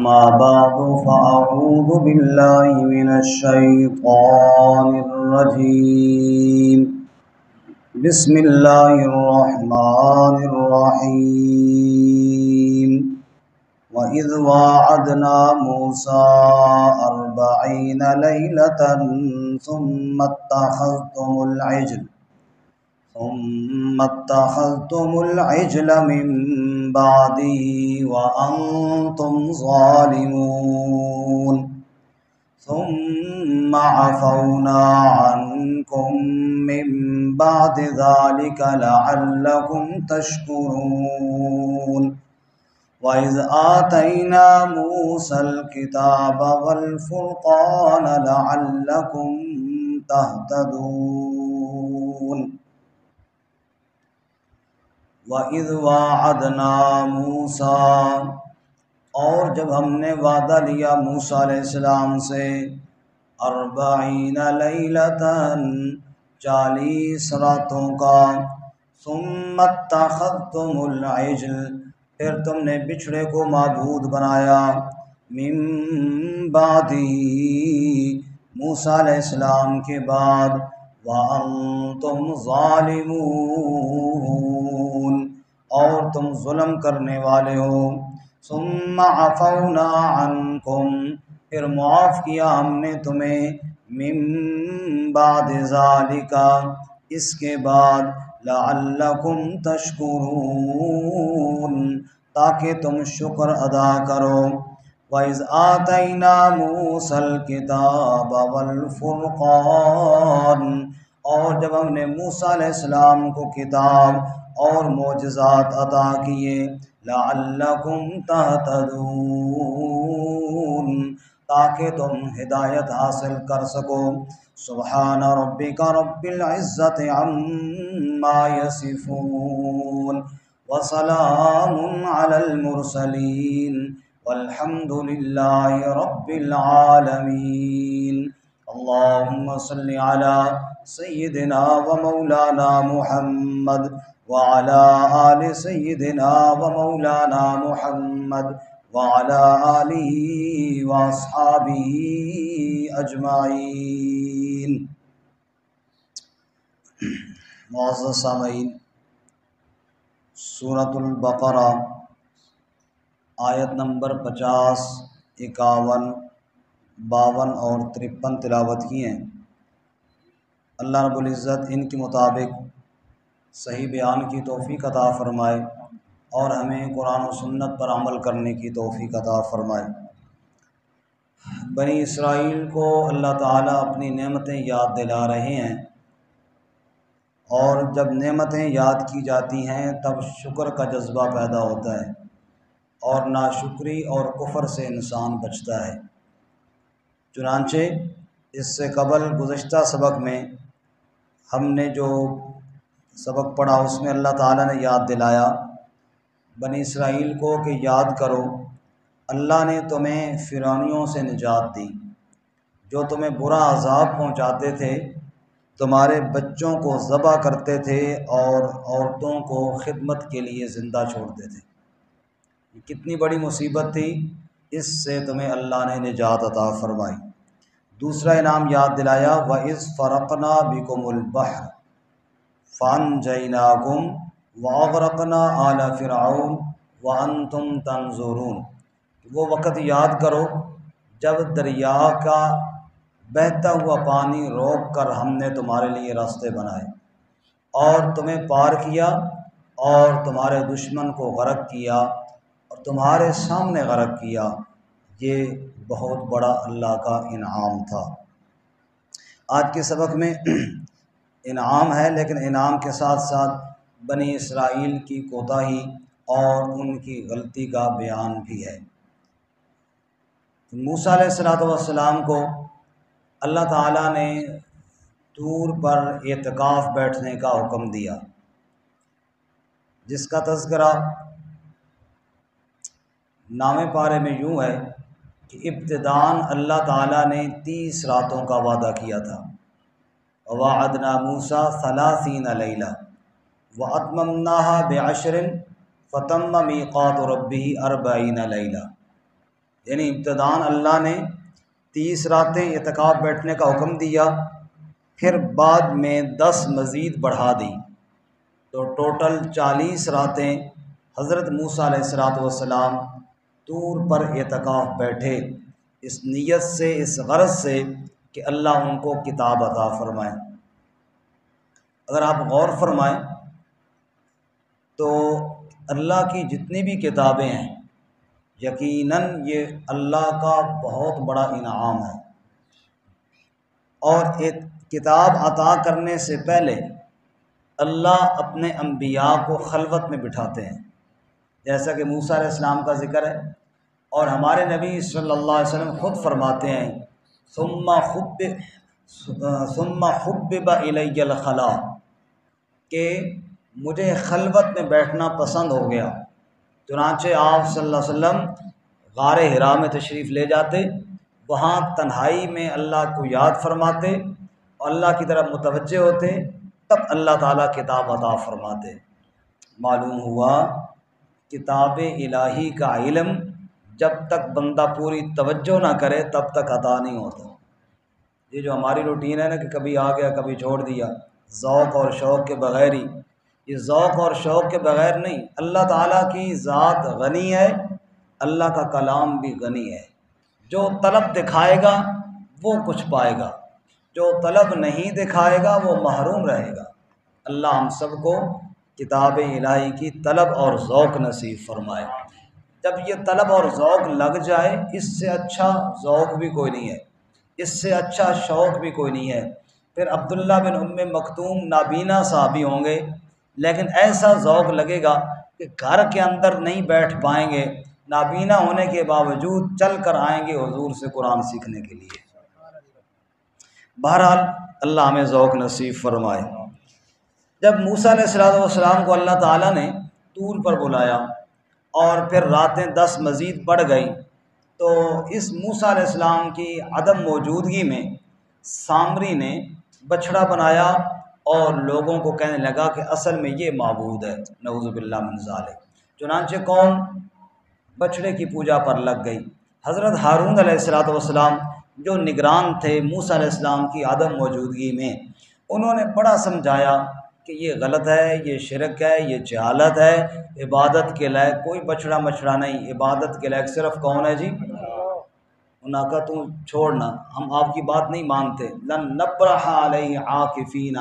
ما بعد فأعوذ بالله من الشيطان الرجيم بسم الله الرحمن الرحيم وإذ واعدنا موسى 40 ليلة ثم اتخذتم العجل من بعده وأنتم ظالمون ثم عفونا عنكم من بعد ذلك لعلكم تشكرون وإذ آتينا موسى الكتاب والفرقان لعلكم تهتدون وَإِذْ وَاعَدْنَا مُوسَىٰ، اور جب ہم نے وعدہ لیا موسیٰ علیہ السلام سے 40 لیلۃً 40 راتوں کا، ثُمَّ اتَّخَذْتُمُ الْعِجْلَ، پھر تم نے بچھڑے کو معبود بنایا، مِن بَعْدِهِ، موسیٰ علیہ السلام کے بعد، وَأَنْتُمْ ظَالِمُونَ، اور تم ظلم کرنے والے ہو، ثُمَّ عَفَوْنَا عَنْكُمْ، پھر معاف کیا ہم نے تمہیں، مِن بَعْدِ ذَلِكَ، اس کے بعد، لَعَلَّكُمْ تَشْكُرُونَ، تاکہ تم شکر ادا کرو۔ وَإِذْ آتَيْنَا مُوسَى الْكِتَابَ وَالْفُرْقَانَ، اور جب ہم نے موسیٰ علیہ السلام کو کتاب اور معجزات عطا کیے، لَعَلَّكُمْ تَهْتَدُونَ، تاکہ تم ہدایت حاصل کر سکو۔ سبحان ربک رب العزت عما یصفون وسلام علی المرسلین والحمد للہ رب العالمین۔ اللہم صل علی سیدنا و مولانا محمد وعلى آل سيدنا ومولانا محمد وعلى آله وأصحابه أجمعين۔ معزز سامعین، سورۃ البقرہ آیت نمبر 50، 51، 52 اور 53 تلاوت کی ہیں۔ اللہ رب العزت ان کے مطابق صحیح بیان کی توفیق عطا فرمائے اور ہمیں قرآن و سنت پر عمل کرنے کی توفیق عطا فرمائے۔ بنی اسرائیل کو اللہ تعالیٰ اپنی نعمتیں یاد دلا رہے ہیں، اور جب نعمتیں یاد کی جاتی ہیں تب شکر کا جذبہ پیدا ہوتا ہے، اور ناشکری اور کفر سے انسان بچتا ہے۔ چنانچہ اس سے قبل گزشتہ سبق میں ہم نے جو سبق پڑھا اس میں اللہ تعالیٰ نے یاد دلایا بنی اسرائیل کو کہ یاد کرو اللہ نے تمہیں فرعونیوں سے نجات دی، جو تمہیں برا عذاب پہنچاتے تھے، تمہارے بچوں کو ذبح کرتے تھے اور عورتوں کو خدمت کے لیے زندہ چھوڑتے تھے۔ یہ کتنی بڑی مصیبت تھی، اس سے تمہیں اللہ نے نجات عطا فرمائی۔ دوسرا انعام یاد دلایا، وَإِذْ فَرَقْنَا بِكُمُ الْبَحْرَ فَأَنْجَيْنَاكُمْ وَأَغْرَقْنَا آلَ فِرْعَوْنَ وَأَنْتُمْ تَنْظُرُونَ، وہ وقت یاد کرو جب دریا کا بہتا ہوا پانی روک کر ہم نے تمہارے لیے راستے بنائے اور تمہیں پار کیا اور تمہارے دشمن کو غرق کیا اور تمہارے سامنے غرق کیا۔ یہ بہت بڑا اللہ کا انعام تھا۔ آج کے سبق میں انعام ہے، لیکن انعام کے ساتھ ساتھ بنی اسرائیل کی کوتاہی اور ان کی غلطی کا بیان بھی ہے۔ موسیٰ علیہ السلام کو اللہ تعالیٰ نے طور پر اعتکاف بیٹھنے کا حکم دیا، جس کا تذکرہ نامے پارے میں یوں ہے کہ ابتداً اللہ تعالیٰ نے 30 راتوں کا وعدہ کیا تھا۔ وَوَعَدْنَا مُوسَىٰ 30 لَيْلَةً وَأَتْمَمْنَاهَا بِعَشْرٍ فَتَمَّ مِيقَاتُ رَبِّهِ 40 لَيْلَةً۔ یعنی ابتداً اللہ نے 30 راتیں اعتکاف بیٹھنے کا حکم دیا، پھر بعد میں 10 مزید بڑھا دی، تو ٹوٹل 40 راتیں حضرت موسیٰ علیہ الصلوۃ والسلام طور پر اعتکاف بیٹھے، اس نیت سے، اس غرض سے کہ اللہ ان کو کتاب عطا فرمائے۔ اگر آپ غور فرمائیں تو اللہ کی جتنی بھی کتابیں ہیں یقیناً یہ اللہ کا بہت بڑا انعام ہے، اور ایک کتاب عطا کرنے سے پہلے اللہ اپنے انبیاء کو خلوت میں بٹھاتے ہیں، جیسا کہ موسیٰ علیہ السلام کا ذکر ہے، اور ہمارے نبی صلی اللہ علیہ وسلم خود فرماتے ہیں ثم حبب الی الخلا، کہ مجھے خلوت میں بیٹھنا پسند ہو گیا۔ چنانچہ آپ صلی اللہ علیہ وسلم غار حرا میں تشریف لے جاتے، وہاں تنہائی میں اللہ کو یاد فرماتے اور اللہ کی طرف متوجہ ہوتے، تب اللہ تعالیٰ کتاب عطا فرماتے۔ معلوم ہوا کتاب الہی کا علم جب تک بندہ پوری توجہ نہ کرے تب تک عطا نہیں ہوتا۔ یہ جو ہماری روٹین ہے نا کہ کبھی آ گیا کبھی چھوڑ دیا، ذوق اور شوق کے بغیر ہی، یہ ذوق اور شوق کے بغیر نہیں، اللہ تعالیٰ کی ذات غنی ہے، اللہ کا کلام بھی غنی ہے۔ جو طلب دکھائے گا وہ کچھ پائے گا، جو طلب نہیں دکھائے گا وہ محروم رہے گا۔ اللہ ہم سب کو کتاب الہی کی طلب اور ذوق نصیب فرمائے۔ جب یہ طلب اور ذوق لگ جائے، اس سے اچھا ذوق بھی کوئی نہیں ہے، اس سے اچھا شوق بھی کوئی نہیں ہے۔ پھر عبداللہ بن ام مکتوم نابینا صحابی ہوں گے، لیکن ایسا ذوق لگے گا کہ گھر کے اندر نہیں بیٹھ پائیں گے، نابینا ہونے کے باوجود چل کر آئیں گے حضور سے قرآن سیکھنے کے لیے۔ بہرحال اللہ ہمیں ذوق نصیب فرمائے۔ جب موسیٰ علیہ السلام کو اللہ تعالیٰ نے طور پر بلایا اور پھر راتیں 10 مزید بڑھ گئی، تو اس موسیٰ علیہ السلام کی عدم موجودگی میں سامری نے بچھڑا بنایا اور لوگوں کو کہنے لگا کہ اصل میں یہ معبود ہے، نعوذ باللہ من ذالک۔ چنانچہ قوم بچھڑے کی پوجا پر لگ گئی۔ حضرت ہارون علیہ السلام جو نگران تھے موسیٰ علیہ السلام کی عدم موجودگی میں، انہوں نے بڑا سمجھایا کہ یہ غلط ہے، یہ شرک ہے، یہ جہالت ہے، عبادت کے لائق کوئی بچھڑا مچھڑا نہیں، عبادت کے لائق صرف کون ہے جی؟ انہوں نے کہا تم چھوڑنا، ہم آپ کی بات نہیں مانتے، لن نبرح علیہ عاکفین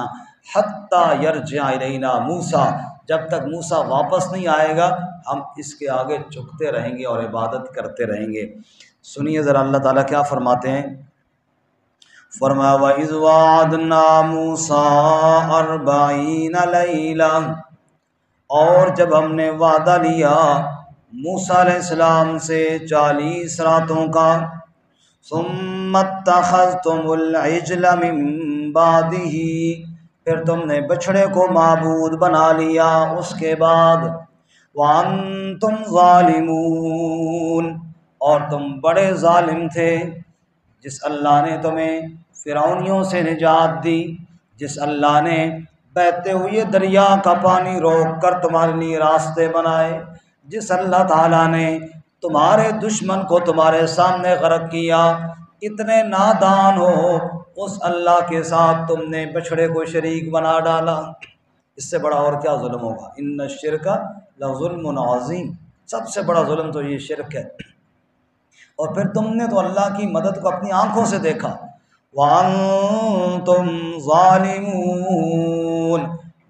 حتی یرجع الینا موسیٰ، جب تک موسیٰ واپس نہیں آئے گا ہم اس کے آگے جھکتے رہیں گے اور عبادت کرتے رہیں گے۔ سنیے ذرا اللہ تعالیٰ کیا فرماتے ہیں، فرمایا وَإِذْ وَعَدْنَا مُوسَىٰ 40 لَيْلَةً، اور جب ہم نے وعدہ لیا موسیٰ علیہ السلام سے 40 راتوں کا، ثُمَّ اتَّخَذْتُمُ الْعِجْلَ مِن بَعْدِهِ، پھر تم نے بچھڑے کو معبود بنا لیا اس کے بعد، وَأَنْتُمْ ظَالِمُونَ، اور تم بڑے ظالم تھے۔ جس اللہ نے تمہیں فرعونیوں سے نجات دی، جس اللہ نے بہتے ہوئے دریا کا پانی روک کر تمہارے لیے راستے بنائے، جس اللہ تعالیٰ نے تمہارے دشمن کو تمہارے سامنے غرق کیا، اتنے نادان ہو اس اللہ کے ساتھ تم نے بچھڑے کو شریک بنا ڈالا، اس سے بڑا اور کیا ظلم ہوگا؟ ان الشرک لظلم عظیم، سب سے بڑا ظلم تو یہ شرک ہے۔ اور پھر تم نے تو اللہ کی مدد کو اپنی آنکھوں سے دیکھا، وَأَنْتُمْ ظَالِمُونَ،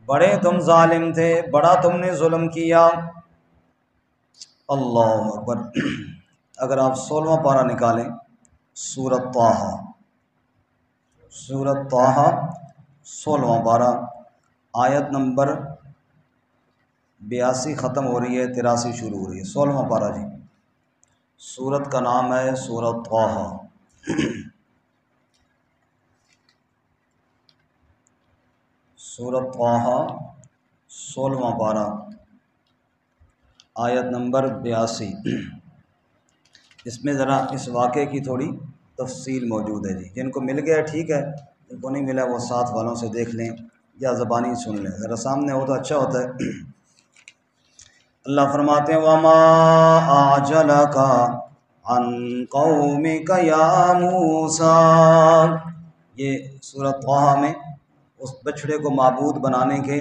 بڑے تم ظالم تھے، بڑا تم نے ظلم کیا۔ اللہ اکبر۔ اگر آپ 16واں پارہ نکالیں سورۃ طٰہٰ، سورۃ طٰہٰ 16واں پارہ آیت نمبر 82 ختم ہو رہی ہے، 83 شروع ہو رہی ہے، 16واں پارہ جی۔ سورت کا نام ہے سورۃ طٰہٰ۔ سورۃ طٰہٰ 16واں پارہ آیت نمبر 82۔ اس میں ذرا اس واقعے کی تھوڑی تفصیل موجود ہے جی، جن کو مل گیا ٹھیک ہے، جن کو نہیں ملا وہ ساتھ والوں سے دیکھ لیں یا زبانی سن لیں، ذرا سامنے ہو تو اچھا ہوتا ہے۔ اللہ فرماتے ہیں وَمَا أَعْجَلَكَ عن قومک یا موسیٰ۔ یہ سورۃ طٰہٰ میں اس بچڑے کو معبود بنانے کے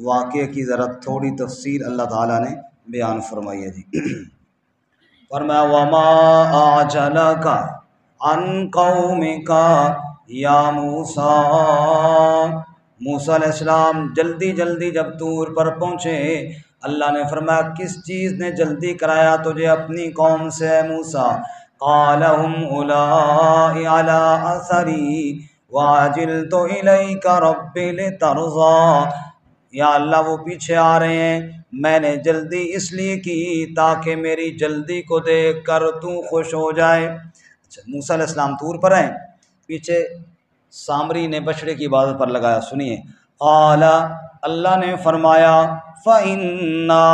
واقعے کی ذرا تھوڑی تفصیل اللہ تعالیٰ نے بیان فرمائی ہے جی۔ فرمایا وما اعجلک عن قومک یا موسیٰ، موسیٰ علیہ السلام جلدی جلدی جب طور پر پہنچے، اللہ نے فرمایا کس چیز نے جلدی کرایا تجھے اپنی قوم سے اے موسیٰ؟ قال هم اولائی علی اثری وعجلت الیک رب لترضی، یا اللہ وہ پیچھے آ رہے ہیں، میں نے جلدی اس لیے کی تاکہ میری جلدی کو دیکھ کر تو خوش ہو جائے۔ اچھا، موسیٰ علیہ السلام طور پر ہیں، پیچھے سامری نے بچڑے کی عبادت پر لگایا۔ سنیے، قال اللہ نے فرمایا فَإِنَّا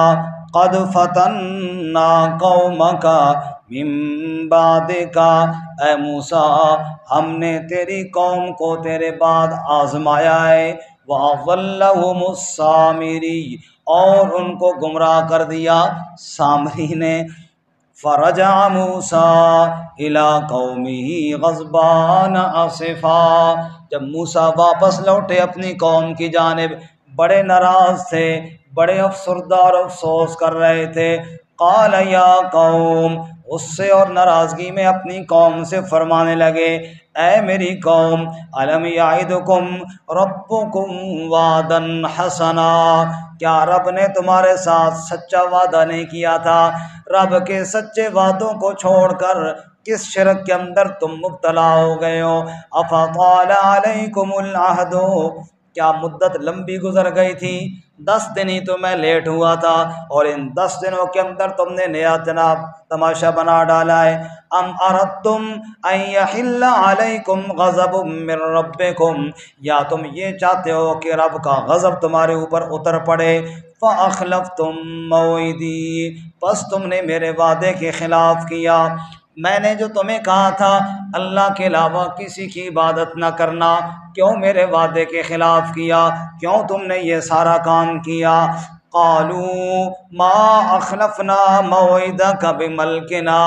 قَدْ فَتَنَّا قَوْمَكَ مِن بَعْدِكَ، اے موسیٰ ہم نے تیری قوم کو تیرے بعد آزمایا ہے، وَأَضَلَّهُمُ السَّامِرِيُّ، اور ان کو گمراہ کر دیا سامری نے۔ فرجع موسیٰ الی قومہ غضبان اسفا، جب موسیٰ واپس لوٹے اپنی قوم کی جانب بڑے ناراض تھے، بڑے افسردہ اور افسوس کر رہے تھے۔ قال یا قوم، غصے اور ناراضگی میں اپنی قوم سے فرمانے لگے، اے میری قوم، الم یعدکم ربکم وعدا حسنا، کیا رب نے تمہارے ساتھ سچا وعدہ نہیں کیا تھا؟ رب کے سچے وعدوں کو چھوڑ کر کس شرک کے اندر تم مبتلا ہو گئے ہو؟ افطال علیکم العہد، کیا مدت لمبی گزر گئی تھی؟ 10 دن ہی تو میں لیٹ ہوا تھا، اور ان 10 دنوں کے اندر تم نے نیا جناب تماشا بنا ڈالا ہے۔ ام اردتم ان یحل علیکم غضب من ربکم، یا تم یہ چاہتے ہو کہ رب کا غضب تمہارے اوپر اتر پڑے؟ فاخلفتم موعدی، پس تم نے میرے وعدے کے خلاف کیا۔ میں نے جو تمہیں کہا تھا اللہ کے علاوہ کسی کی عبادت نہ کرنا، کیوں میرے وعدے کے خلاف کیا؟ کیوں تم نے یہ سارا کام کیا؟ قالوا ما اخلفنا موعدک بملکنا،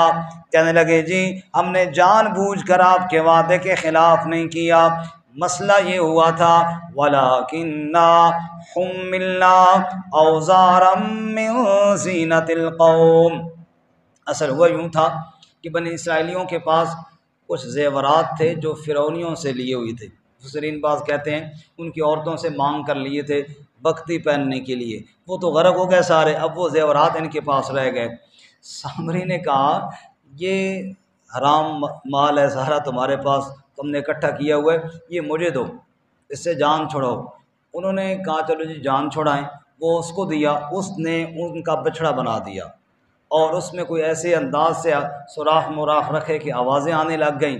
کہنے لگے جی ہم نے جان بوجھ کر آپ کے وعدے کے خلاف نہیں کیا، مسئلہ یہ ہوا تھا وَلَكِنَّا حُمِّلْنَا أَوْزَارًا مِّن زِینَةِ الْقَوْمِ، اصل ہوا یوں تھا کہ بنی اسرائیلیوں کے پاس کچھ زیورات تھے جو فرعونیوں سے لیے ہوئے تھے۔ مفسرین بعض کہتے ہیں ان کی عورتوں سے مانگ کر لیے تھے بختی پہننے کے لیے، وہ تو غرق ہو گئے سارے، اب وہ زیورات ان کے پاس رہ گئے۔ سامری نے کہا یہ حرام مال ہے سارا تمہارے پاس، تم نے اکٹھا کیا ہوا ہے، یہ مجھے دو، اس سے جان چھڑاؤ۔ انہوں نے کہا چلو جی جان چھڑائیں، وہ اس کو دیا، اس نے ان کا بچڑا بنا دیا، اور اس میں کوئی ایسے انداز سے سوراخ موراخ رکھے کہ آوازیں آنے لگ گئیں۔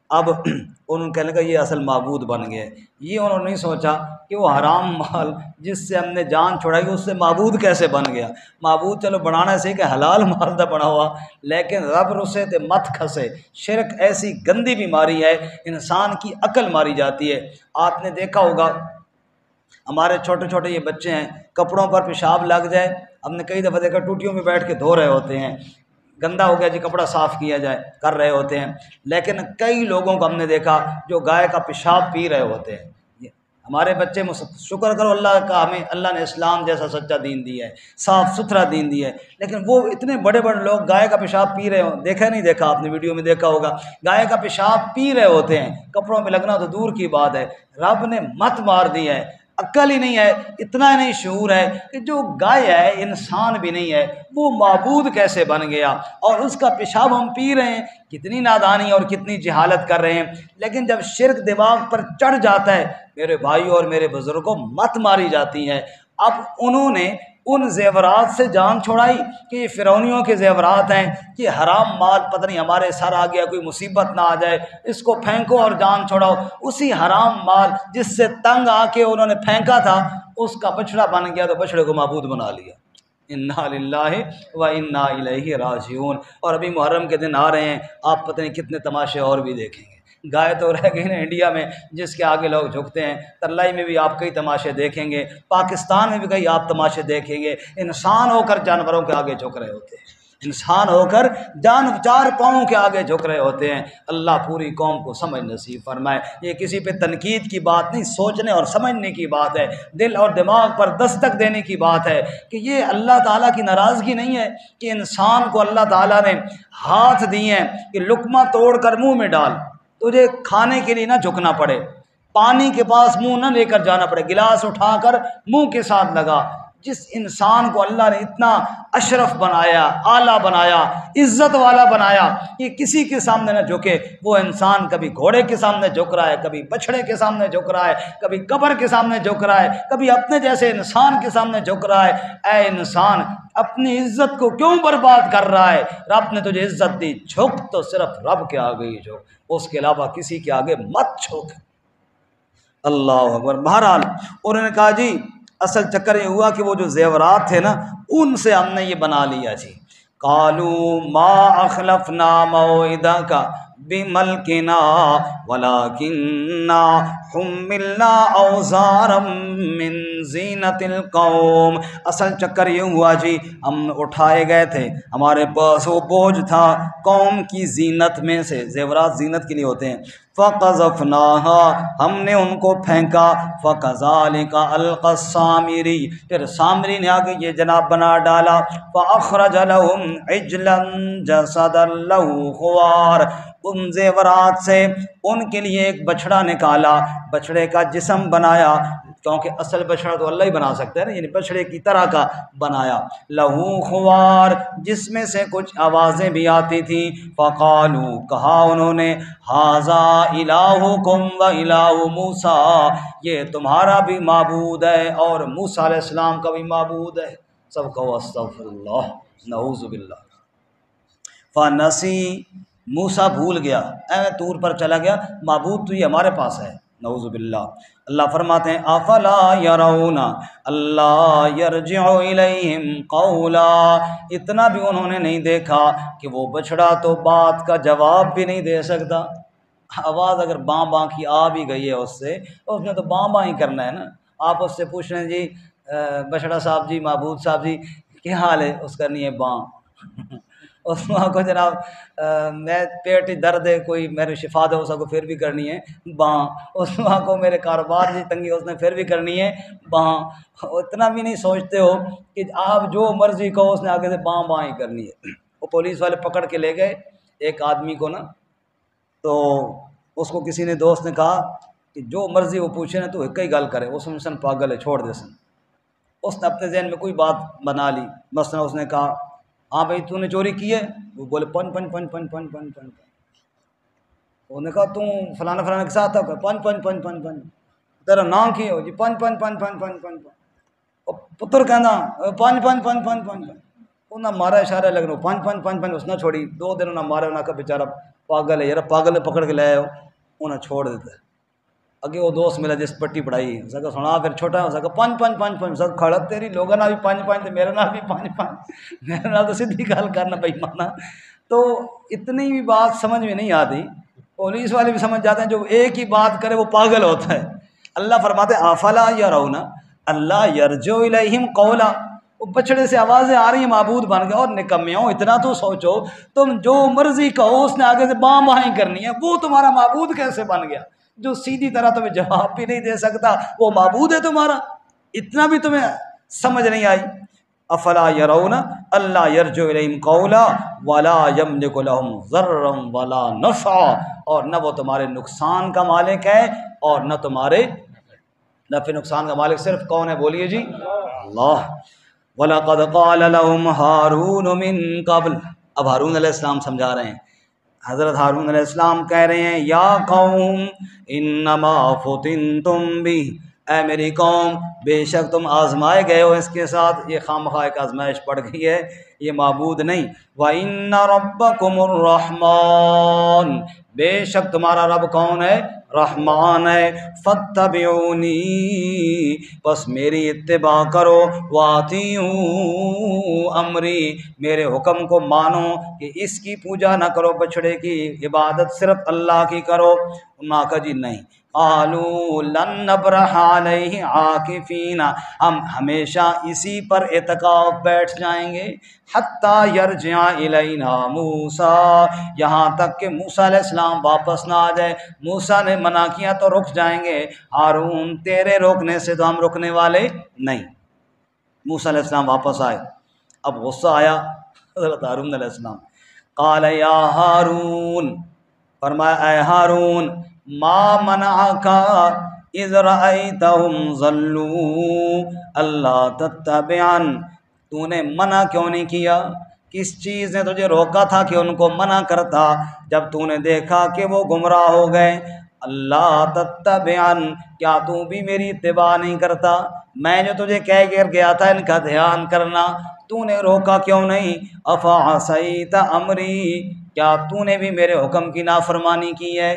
اب انہوں نے کہنے لگا یہ اصل معبود بن گئے۔ یہ انہوں نے نہیں سوچا کہ وہ حرام مال جس سے ہم نے جان چھڑائی اس سے معبود کیسے بن گیا۔ معبود چلو بنانا سے کہ حلال مال تھا بنا ہوا، لیکن رب رسے تے مت کھسے۔ شرک ایسی گندی بیماری ہے، انسان کی عقل ماری جاتی ہے۔ آپ نے دیکھا ہوگا ہمارے چھوٹے چھوٹے یہ بچے ہیں، کپڑوں پر پیشاب لگ جائے، ہم نے کئی دفعہ دیکھا ٹوٹیوں میں بیٹھ کے دھو رہے ہوتے ہیں، گندا ہو گیا جی کپڑا صاف کیا جائے کر رہے ہوتے ہیں، لیکن کئی لوگوں کو ہم نے دیکھا جو گائے کا پیشاب پی رہے ہوتے ہیں۔ ہمارے بچے شکر کرو اللہ کا، ہمیں اللہ نے اسلام جیسا سچا دین دیا ہے، صاف ستھرا دین دیا ہے، لیکن وہ اتنے بڑے بڑے لوگ گائے کا پیشاب پی رہے ہوں، دیکھا نہیں دیکھا آپ نے ویڈیو میں دیکھا ہوگا، گائے کا پیشاب پی رہے ہوتے ہیں، کپڑوں پہ لگنا تو دور کی بات ہے۔ رب نے مت مار دی ہے، عقل ہی نہیں ہے، اتنا ہی نہیں شعور ہے کہ جو گائے ہے انسان بھی نہیں ہے، وہ معبود کیسے بن گیا، اور اس کا پیشاب ہم پی رہے ہیں۔ کتنی نادانی اور کتنی جہالت کر رہے ہیں۔ لیکن جب شرک دماغ پر چڑھ جاتا ہے میرے بھائیوں اور میرے بزرگوں، مت ماری جاتی ہے۔ اب انہوں نے ان زیورات سے جان چھوڑائی کہ یہ فرعونیوں کے زیورات ہیں، کہ حرام مال پتہ نہیں ہمارے سر آ گیا، کوئی مصیبت نہ آ جائے، اس کو پھینکو اور جان چھوڑاؤ۔ اسی حرام مال جس سے تنگ آ کے انہوں نے پھینکا تھا اس کا بچڑا بن گیا تو بچڑے کو معبود بنا لیا۔ انا للہ و انا الیہ راجعون۔ اور ابھی محرم کے دن آ رہے ہیں، آپ پتہ نہیں کتنے تماشے اور بھی دیکھیں گے۔ گائے تو رہ گئی نا انڈیا میں جس کے آگے لوگ جھکتے ہیں، ترلائی میں بھی آپ کئی تماشے دیکھیں گے، پاکستان میں بھی کئی آپ تماشے دیکھیں گے، انسان ہو کر جانوروں کے آگے جھک رہے ہوتے ہیں۔ انسان ہو کر جان چار پاؤں کے آگے جھک رہے ہوتے ہیں۔ اللہ پوری قوم کو سمجھ نصیب فرمائے۔ یہ کسی پہ تنقید کی بات نہیں، سوچنے اور سمجھنے کی بات ہے، دل اور دماغ پر دستک دینے کی بات ہے کہ یہ اللہ تعالیٰ کی ناراضگی نہیں ہے کہ انسان کو اللہ تعالیٰ نے ہاتھ دیے ہیں کہ لقمہ توڑ کر منہ میں ڈال، تجھے کھانے کے لیے نہ جھکنا پڑے، پانی کے پاس منہ نہ لے کر جانا پڑے، گلاس اٹھا کر منہ کے ساتھ لگا۔ جس انسان کو اللہ نے اتنا اشرف بنایا، اعلیٰ بنایا، عزت والا بنایا کہ کسی کے سامنے نہ جھکے، وہ انسان کبھی گھوڑے کے سامنے جھک رہا ہے، کبھی بچھڑے کے سامنے جھک رہا ہے، کبھی قبر کے سامنے جھک رہا ہے، کبھی اپنے جیسے انسان کے سامنے جھک رہا ہے۔ اے انسان، اپنی عزت کو کیوں برباد کر رہا ہے؟ رب نے تجھے عزت دی، جھک تو صرف رب کے آگے ہی جھک، اس کے علاوہ کسی کے آگے مت جھک۔ اللہ اکبر۔ بہرحال انہوں نے کہا جی اصل چکر یہ ہوا کہ وہ جو زیورات تھے نا، ان سے ہم نے یہ بنا لیا جی۔ قالوا ما اخلفنا موعدک بملکنا ولکننا حملنا اوزارا من زینت القوم۔ اصل چکر یہ ہوا جی، ہم اٹھائے گئے تھے، ہمارے پاس وہ بوجھ تھا قوم کی زینت میں سے، زیورات زینت کے لیے ہوتے ہیں، فَقَذَفْنَاهَا، ہم نے ان کو پھینکا، فَكَذَلِكَ أَلْقَى السَّامِرِي، پھر سامری نے آگے یہ جناب بنا ڈالا، فَأَخْرَجَ لَهُمْ عِجْلًا جَسَدًا لَهُ خُوَارٌ، ان زیورات سے ان کے لیے ایک بچھڑا نکالا، بچھڑے کا جسم بنایا، کیونکہ اصل بچھڑا تو اللہ ہی بنا سکتا ہے نا، یعنی بچھڑے کی طرح کا بنایا، لہو خوار، جس میں سے کچھ آوازیں بھی آتی تھیں، فقالو، کہا انہوں نے، ھذا الہکم و الہ موسیٰ، یہ تمہارا بھی معبود ہے اور موسیٰ علیہ السلام کا بھی معبود ہے۔ سب کہو استغفر اللہ، نعوذ باللہ۔ فنسی، موسیٰ بھول گیا، طور پر چلا گیا، معبود تو یہ ہمارے پاس ہے، نعوذ باللہ۔ اللہ فرماتے ہیں افلا یرون اللہ یرجع الیہم قولا، اتنا بھی انہوں نے نہیں دیکھا کہ وہ بچڑا تو بات کا جواب بھی نہیں دے سکتا۔ آواز اگر باں باں کی آ بھی گئی ہے اس سے، اس نے تو باں باں ہی کرنا ہے نا۔ آپ اس سے پوچھ رہے ہیں جی بچڑا صاحب جی، معبود صاحب جی کیا حال ہے، اس کرنی ہے باں۔ اس کو جناب میں پیٹ درد ہے، کوئی میرے شفا دے، اس کو پھر بھی کرنی ہے باں۔ اس کو میرے کاروبار کی تنگی، اس نے پھر بھی کرنی ہے باں۔ اتنا بھی نہیں سوچتے ہو کہ آپ جو مرضی کہو، اس نے آگے سے باں باں ہی کرنی ہے۔ وہ پولیس والے پکڑ کے لے گئے ایک آدمی کو نا، تو اس کو کسی نے دوست نے کہا کہ جو مرضی وہ پوچھے نا تو ایک ہی گل کرے، اس میں سن پاگل ہے، چھوڑ دے سن۔ اس نے اپنے ذہن میں کوئی بات بنا لی، مثلا اس نے کہا ہاں بھائی تو نے چوری کی ہے، وہ بولے پن پن پن پن پن پن پن، انہوں نے کہا تم فلانا فلانا کے ساتھ تھا، پن پن پن پن پن، تیرا نام کی ہو جی، پن پن پن پن پن پن پن، پتر کہنا پن پن پن پن پن پن، انہیں مارا اشارہ لگ رہا پن پن پن پن، اس نے چھوڑی، 2 دن انہیں مارے، انہیں کہا بیچارہ پاگل ہے یار، پاگل نے پکڑ کے لائے ہو، انہیں چھوڑ دیتا ہے۔ اگے وہ دوست ملا جس پٹی پڑھائی، اس کا سنا پھر چھوٹا اس کا پن پن پن پن، سب کھڑا تیری لوگوں نہ بھی پنج پنج تے میرے نال بھی پنج پنج، میرے نال تو سیدھی گل کرنا بھائی مانا۔ تو اتنی بھی بات سمجھ میں نہیں آتی، پولیس والے بھی سمجھ جاتے ہیں جو ایک ہی بات کرے وہ پاگل ہوتا ہے۔ اللہ فرماتے ہیں افلا یرون اللہ یرجع الیہم قولا، وہ بچڑے سے آوازیں آ رہی ہیں، معبود بن گئے۔ اور نکمیوں اتنا تو سوچو، تم جو مرضی کہو اس نے آگے سے باں باں ہی کرنی ہے، وہ تمہارا معبود کیسے بن گیا؟ جو سیدھی طرح تمہیں جواب بھی نہیں دے سکتا وہ معبود ہے تمہارا؟ اتنا بھی تمہیں سمجھ نہیں آئی؟ افلا یرون اللہ یرجع الیہم قولا ولا یملک لہم ضرا ولا نفعا، اور نہ وہ تمہارے نقصان کا مالک ہے اور نہ تمہارے نفع نقصان کا مالک صرف کون ہے؟ بولیے جی، اللہ۔ وَلَقَدْ قَالَ لَهُمْ هَارُونُ مِن قَبْلُ، اب ہارون علیہ السلام سمجھا رہے ہیں۔ حضرت ہارون علیہ السلام کہہ رہے ہیں یا قوم انما فتنتم بھی، اے میری قوم بے شک تم آزمائے گئے ہو اس کے ساتھ، یہ خامخواہ ایک آزمائش پڑ گئی ہے، یہ معبود نہیں۔ وَإِنَّ رَبَّكُمُ الرَّحْمَنُ، بے شک تمہارا رب کون ہے؟ رحمان ہے، فاتبعونی، بس میری اتباع کرو، واطیعوا امری، میرے حکم کو مانو کہ اس کی پوجا نہ کرو، بچڑے کی عبادت صرف اللہ کی کرو۔ انہوں نے کہا جی نہیں، قالوا لن نبرح علیہ عاکفین، ہم ہمیشہ اسی پر اعتکاف بیٹھ جائیں گے، حتی یرجع الینا موسیٰ، یہاں تک کہ موسیٰ علیہ السلام واپس نہ آ جائے۔ موسیٰ نے منع کیا تو رک جائیں گے، ہارون تیرے روکنے سے تو ہم رکنے والے نہیں۔ موسیٰ علیہ السلام واپس آئے، اب غصہ آیا حضرت ہارون علیہ السلام، قال یا ہارون، فرمایا اے ہارون، ما منعک اذ رأیتہم ضلوا اللہ تتبعن، تو نے منع کیوں نہیں کیا؟ کس چیز نے تجھے روکا تھا کہ ان کو منع کرتا جب تو نے دیکھا کہ وہ گمراہ ہو گئے؟ اللہ تتبعن، کیا تو بھی میری اتباع نہیں کرتا؟ میں جو تجھے کہہ کر گیا تھا ان کا دھیان کرنا، تو نے روکا کیوں نہیں؟ افعصیت امری، کیا تو نے بھی میرے حکم کی نافرمانی کی ہے؟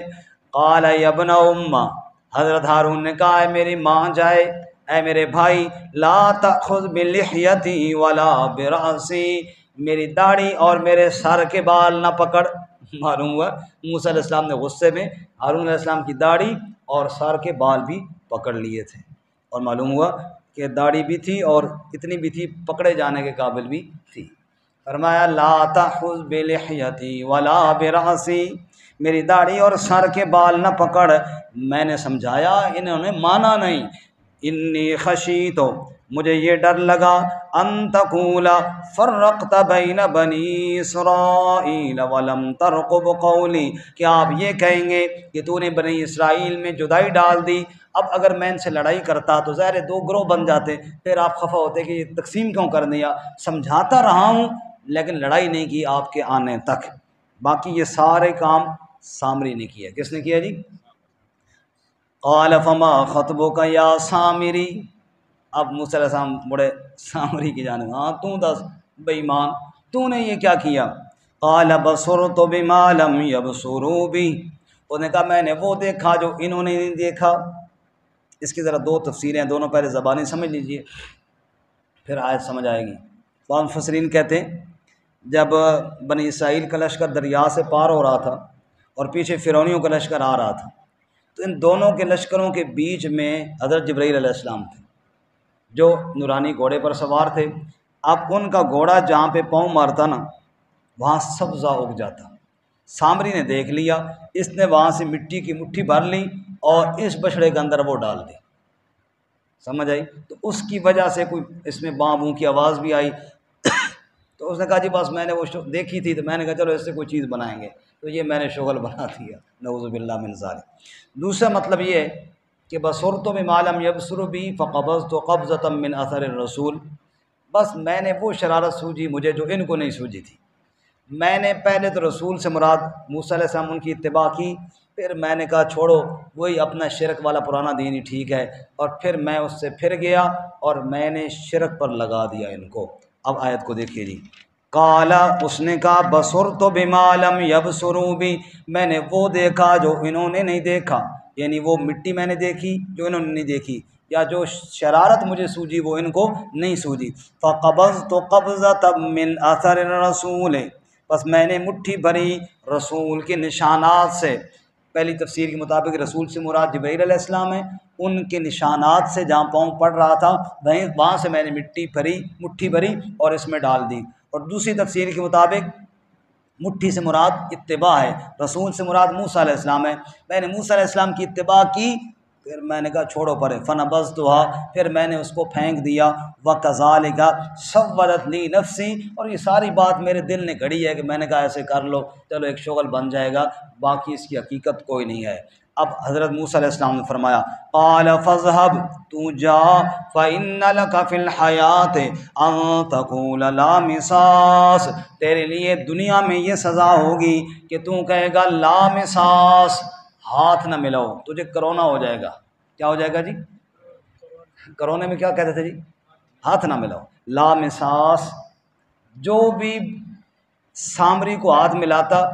قال یا ابن ام، حضرت ہارون نے کہا اے میری ماں جائے، اے میرے بھائی، لا تأخذ بلحیتی ولا برأسی، میری داڑھی اور میرے سر کے بال نہ پکڑ۔ معلوم ہوا موسیٰ علیہ السلام نے غصے میں ہارون علیہ السلام کی داڑھی اور سر کے بال بھی پکڑ لیے تھے، اور معلوم ہوا کہ داڑھی بھی تھی اور اتنی بھی تھی، پکڑے جانے کے قابل بھی تھی۔ فرمایا لا تأخذ بلحیتی ولا برأسی، میری داڑھی اور سر کے بال نہ پکڑ۔ میں نے سمجھایا، انہوں نے مانا نہیں۔ انی خشیت، مجھے یہ ڈر لگا، ان تقول فرقت بین بنی اسرائیل ولم ترقب قولی، کہ آپ یہ کہیں گے کہ تو نے بنی اسرائیل میں جدائی ڈال دی۔ اب اگر میں ان سے لڑائی کرتا تو ظاہر دو گروہ بن جاتے، پھر آپ خفا ہوتے کہ یہ تقسیم کیوں کر دیا۔ سمجھاتا رہا ہوں لیکن لڑائی نہیں کی آپ کے آنے تک۔ باقی یہ سارے کام سامری نے کیا۔ کس نے کیا جی؟ قال فما خطبک یا سامری، اب موسیٰ علیہ السلام بڑے سامری کی جانب، ہاں تو دس بے ایمان، تو نے یہ کیا کیا؟ قال بصرت بما لم یبصروا بی، انہوں نے کہا میں نے وہ دیکھا جو انہوں نے نہیں دیکھا۔ اس کی ذرا دو تفسیریں، دونوں پہلے زبانی سمجھ لیجئے پھر آیت سمجھ آئے گی۔ قرآن مفسرین کہتے ہیں جب بنی اسرائیل کا لشکر دریا سے پار ہو رہا تھا اور پیچھے فرعونیوں کا لشکر آ رہا تھا، تو ان دونوں کے لشکروں کے بیچ میں حضرت جبرائیل علیہ السلام تھے جو نورانی گھوڑے پر سوار تھے۔ اب ان کا گھوڑا جہاں پہ پاؤں مارتا نا وہاں سبزہ اگ جاتا۔ سامری نے دیکھ لیا، اس نے وہاں سے مٹی کی مٹھی بھر لی اور اس بچڑے کے اندر وہ ڈال دی۔ سمجھ آئی؟ تو اس کی وجہ سے کوئی اس میں باں بوں کی آواز بھی آئی، تو اس نے کہا جی بس میں نے وہ دیکھی تھی تو میں نے کہا چلو اس سے کوئی چیز بنائیں گے، تو یہ میں نے شغل بنا دیا، نعوذ باللہ من ذالک۔ دوسرا مطلب یہ ہے کہ بصرت بما لم یبصروا بی فقبضت قبضۃ من اثر الرسول، بس میں نے وہ شرارت سوجھی مجھے جو ان کو نہیں سوجھی تھی۔ میں نے پہلے تو رسول سے مراد موسیٰ علیہ السلام ان کی اتباع کی، پھر میں نے کہا چھوڑو وہی اپنا شرک والا پرانا دین ہی ٹھیک ہے، اور پھر میں اس سے پھر گیا اور میں نے شرک پر لگا دیا ان کو۔ اب آیت کو دیکھیے جی، قال، اس نے کہا بصرت بما لم یبصروا بی، میں نے وہ دیکھا جو انہوں نے نہیں دیکھا، یعنی وہ مٹی میں نے دیکھی جو انہوں نے نہیں دیکھی، یا جو شرارت مجھے سوجھی وہ ان کو نہیں سوجھی۔ فقبضت قبضۃ من اثر الرسول، بس میں نے مٹھی بھری رسول کے نشانات سے۔ پہلی تفسیر کے مطابق رسول سے مراد جبرائیل علیہ السلام ہے، ان کے نشانات سے جہاں پاؤں پڑ رہا تھا وہاں سے میں نے مٹھی بھری اور اس میں ڈال دی۔ اور دوسری تفسیر کے مطابق مٹھی سے مراد اتباع ہے، رسول سے مراد موسیٰ علیہ السلام ہے۔ میں نے موسیٰ علیہ السلام کی اتباع کی، پھر میں نے کہا چھوڑو پرے، فنبذتها، پھر میں نے اس کو پھینک دیا۔ وَكَذَلِكَ سَوَّلَتْ لِي نَفْسِي، اور یہ ساری بات میرے دل نے گھڑی ہے کہ میں نے کہا ایسے کر لو، چلو ایک شغل بن جائے گا، باقی اس کی حقیقت کوئی نہیں ہے۔ اب حضرت موسیٰ علیہ السلام نے فرمایا قال فاذهب، تو جا، فَإِنَّ لَكَ فِي الْحَيَاةِ أَن تَقُولَ لَا مِسَاس، تیرے لیے دنیا میں یہ سزا ہوگی کہ تو کہے گا لا مساس، ہاتھ نہ ملاؤ، تجھے کرونا ہو جائے گا۔ کیا ہو جائے گا جی؟ کرونے میں کیا کہتے تھے جی؟ ہاتھ نہ ملاؤ، لا مساس۔ جو بھی سامری کو ہاتھ ملاتا،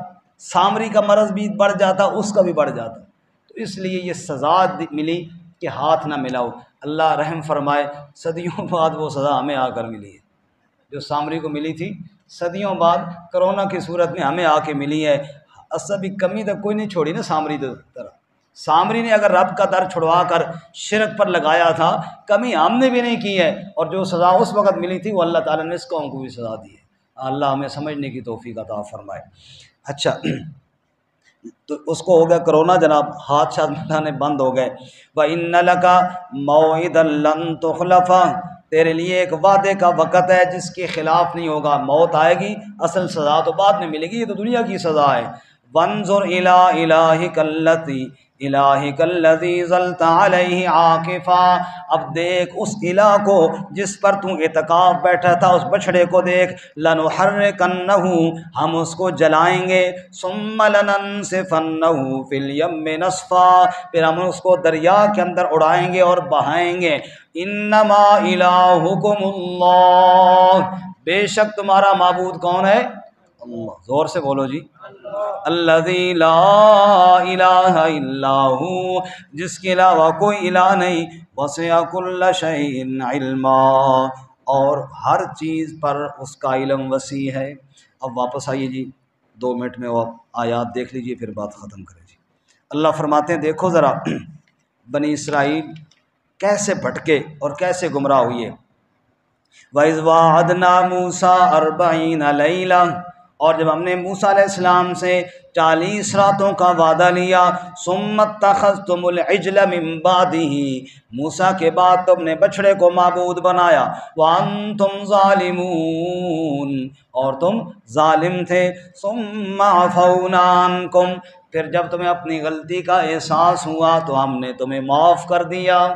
سامری کا مرض بھی بڑھ جاتا، اس کا بھی بڑھ جاتا۔ تو اس لیے یہ سزا ملی کہ ہاتھ نہ ملاؤ۔ اللہ رحم فرمائے، صدیوں بعد وہ سزا ہمیں آ کر ملی ہے جو سامری کو ملی تھی، صدیوں بعد کرونا کی صورت میں ہمیں آ کے ملی ہے۔ عصبی کمی تک کوئی نہیں چھوڑی نا سامری طرح، سامری نے اگر رب کا در چھڑوا کر شرک پر لگایا تھا، کمی ہم نے بھی نہیں کی ہے، اور جو سزا اس وقت ملی تھی وہ اللہ تعالیٰ نے اس قوم کو بھی سزا دی ہے۔ اللہ ہمیں سمجھنے کی توفیق عطا فرمائے۔ اچھا، تو اس کو ہو گیا کرونا جناب، ہاتھ شاتھ ملانے بند ہو گئے۔ وَإِنَّ لَكَ مَوْعِدًا لَّن تُخْلَفَ، تیرے لیے ایک وعدے کا وقت ہے جس کے خلاف نہیں ہوگا، موت آئے گی، اصل سزا تو بعد میں ملے گی، یہ تو دنیا کی سزا ہے۔ وَانظُرْ إِلَىٰ إِلَٰهِكَ الَّذِي ظَلْتَ عَلَيْهِ عَاكِفًا، اب دیکھ اس الہ کو جس پر تو اعتکاف بیٹھا تھا، اس بچڑے کو دیکھ۔ لَنُحَرِّقَنَّهُ، ہم اس کو جلائیں گے، ثُمَّ لَنَنسِفَنَّهُ فِي الْيَمِّ نَسْفًا، پھر ہم اس کو دریا کے اندر اڑائیں گے اور بہائیں گے۔ إِنَّمَا إِلَٰهُكُمُ اللَّهُ، بے شک تمہارا معبود کون ہے؟ اللہ، زور سے بولو جی، الذی لا الہ الا ہو، جس کے علاوہ کوئی الہ نہیں، وسع کل شیء علما، اور ہر چیز پر اس کا علم وسیع ہے۔ اب واپس آئیے جی 2 منٹ میں، وہ آیات دیکھ لیجئے پھر بات ختم کریں جی۔ اللہ فرماتے ہیں دیکھو ذرا بنی اسرائیل کیسے بھٹکے اور کیسے گمراہ ہوئے۔ وَإِذْ وَعَدْنَا مُوسَىٰ 40 لَيْلَةً، اور جب ہم نے موسیٰ علیہ السلام سے 40 راتوں کا وعدہ لیا، ثُمَّ اتَّخَذْتُمُ الْعِجْلَ مِن بَعْدِهِ، موسیٰ کے بعد تم نے بچڑے کو معبود بنایا، وَأَنْتُمْ ظَالِمُونَ، اور تم ظالم تھے، ثُمَّ عَفَوْنَا عَنْكُمْ، پھر جب تمہیں اپنی غلطی کا احساس ہوا تو ہم نے تمہیں معاف کر دیا۔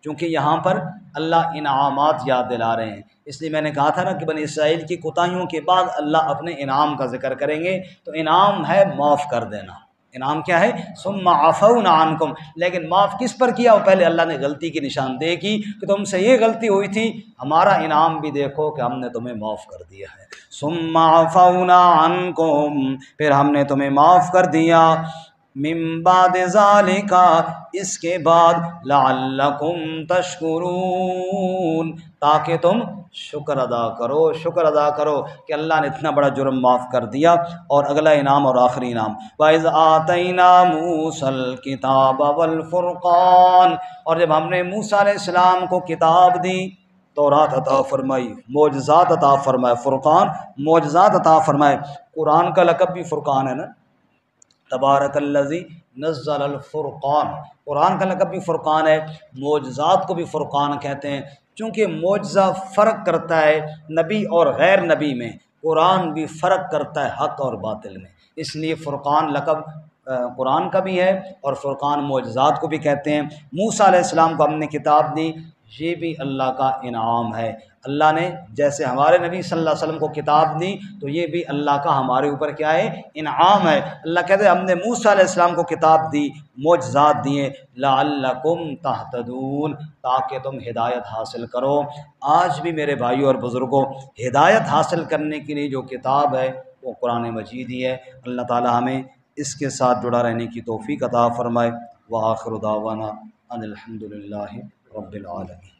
چونکہ یہاں پر اللہ انعامات یاد دلا رہے ہیں، اس لیے میں نے کہا تھا نا کہ بنی اسرائیل کی کوتاہیوں کے بعد اللہ اپنے انعام کا ذکر کریں گے، تو انعام ہے معاف کر دینا۔ انعام کیا ہے؟ ثم عفونا عنکم، لیکن معاف کس پر کیا؟ وہ پہلے اللہ نے غلطی کی نشاندہی کی کہ تم سے یہ غلطی ہوئی تھی، ہمارا انعام بھی دیکھو کہ ہم نے تمہیں معاف کر دیا ہے۔ ثم عفونا عنکم، پھر ہم نے تمہیں معاف کر دیا، من بعد ذالک، اس کے بعد، لعلکم تشکرون، تاکہ تم شکر ادا کرو، شکر ادا کرو کہ اللہ نے اتنا بڑا جرم معاف کر دیا۔ اور اگلا انعام اور آخری انعام، وَإِذْ آتَيْنَا مُوسَى الْكِتَابَ وَالْفُرْقَانَ، اور جب ہم نے موسیٰ علیہ السلام کو کتاب دی، تورات عطا فرمائی، معجزات عطا فرمائے، فرقان معجزات عطا فرمائے۔ قرآن کا لقب بھی فرقان ہے نا، تبارک الذی نزل الفرقان، قرآن کا لقب بھی فرقان ہے، معجزات کو بھی فرقان کہتے ہیں، چونکہ معجزہ فرق کرتا ہے نبی اور غیر نبی میں، قرآن بھی فرق کرتا ہے حق اور باطل میں، اس لیے فرقان لقب قرآن کا بھی ہے اور فرقان معجزات کو بھی کہتے ہیں۔ موسیٰ علیہ السلام کو ہم نے کتاب دی، یہ بھی اللہ کا انعام ہے۔ اللہ نے جیسے ہمارے نبی صلی اللہ علیہ وسلم کو کتاب دی، تو یہ بھی اللہ کا ہمارے اوپر کیا ہے؟ انعام ہے۔ اللہ کہتے ہیں ہم نے موسیٰ علیہ السلام کو کتاب دی، معجزات دیے، لعلکم تہتدون، تاکہ تم ہدایت حاصل کرو۔ آج بھی میرے بھائیوں اور بزرگوں، ہدایت حاصل کرنے کے لیے جو کتاب ہے وہ قرآن مجید ہی ہے۔ اللہ تعالی ہمیں اس کے ساتھ جڑا رہنے کی توفیق عطا فرمائے۔ وآخر دعوانا ان الحمد للہ رب العالمین۔